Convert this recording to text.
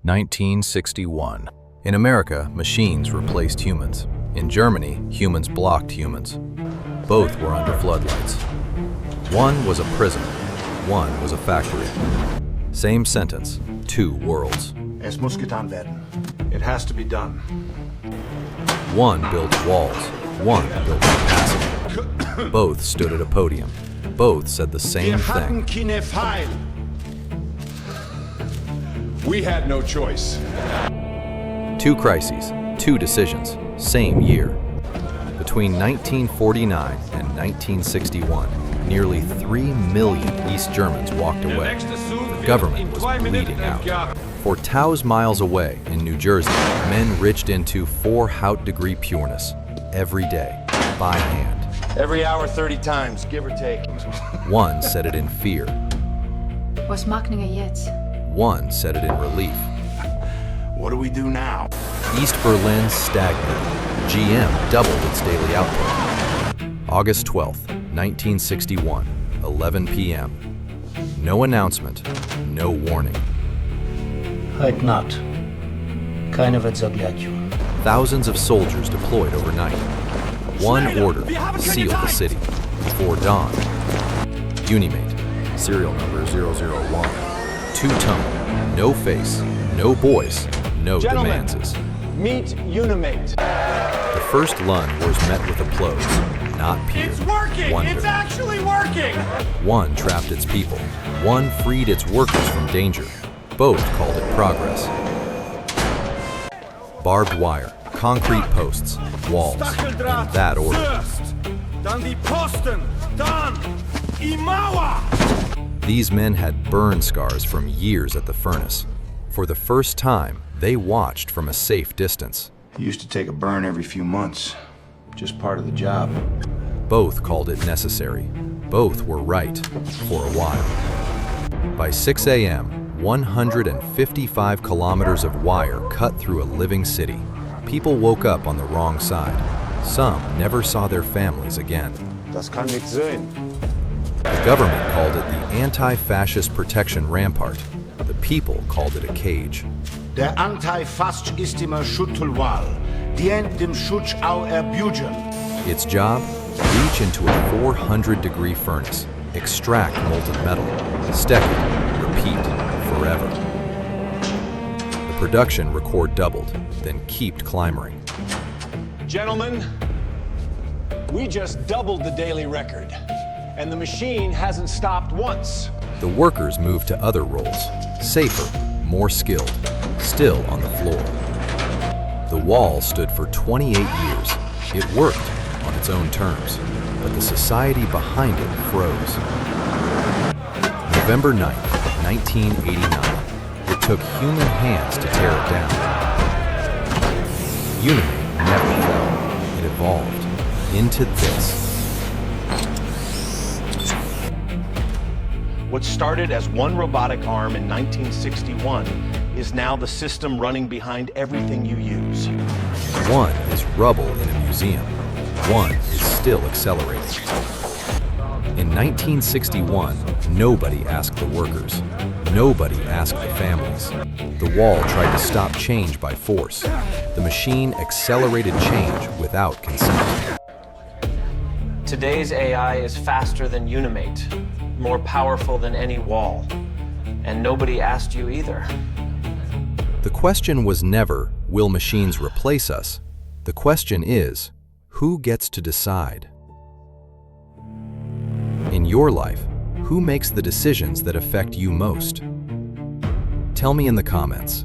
1961. In America, machines replaced humans. In Germany, humans blocked humans. Both were under floodlights. One was a prison, one was a factory. Same sentence, two worlds. Es muss getan werden. It has to be done. One built walls, one built capacity. Both stood at a podium. Both said the same thing. We had no choice. Two crises, two decisions, same year. Between 1949 and 1961, nearly 3 million East Germans walked away. The government was bleeding out. For Taos miles away in New Jersey, men reached into 4-degree pureness every day, by hand. Every hour 30 times, give or take. One said it in fear. Was machen wir jetzt? One said it in relief. What do we do now? East Berlin stagnated. GM doubled its daily output. August 12th, 1961, 11 p.m. No announcement, no warning. Heute Nacht. Keiner wird so glatt tun. Thousands of soldiers deployed overnight. One order sealed the city. Before dawn. Unimate, serial number 001. Two-tone, no face, no voice, no demands. Meet Unimate. The first Lund was met with applause, not peer. It's working! Wonder. It's actually working! One trapped its people. One freed its workers from danger. Both called it progress. Barbed wire, concrete posts, walls, in that order. Dann die Posten, dann die Mauer! These men had burn scars from years at the furnace. For the first time, they watched from a safe distance. He used to take a burn every few months. Just part of the job. Both called it necessary. Both were right, for a while. By 6 a.m., 155 kilometers of wire cut through a living city. People woke up on the wrong side. Some never saw their families again. Das kann nicht sein. The government called it the anti-fascist protection rampart. The people called it a cage. Der anti-fascistische Schutzwall dient dem Schutz aller Bürger. Its job? Reach into a 400-degree furnace, extract molten metal, stack it, repeat, forever. The production record doubled, then kept climbing. Gentlemen, we just doubled the daily record, and the machine hasn't stopped once. The workers moved to other roles, safer, more skilled, still on the floor. The wall stood for 28 years. It worked on its own terms, but the society behind it froze. November 9th, 1989. It took human hands to tear it down. Unimate never fell. It evolved into this. What started as one robotic arm in 1961 is now the system running behind everything you use. One is rubble in a museum. One is still accelerating. In 1961, nobody asked the workers. Nobody asked the families. The wall tried to stop change by force. The machine accelerated change without consent. Today's AI is faster than Unimate, more powerful than any wall. And nobody asked you either. The question was never, will machines replace us? The question is, who gets to decide? In your life, who makes the decisions that affect you most? Tell me in the comments.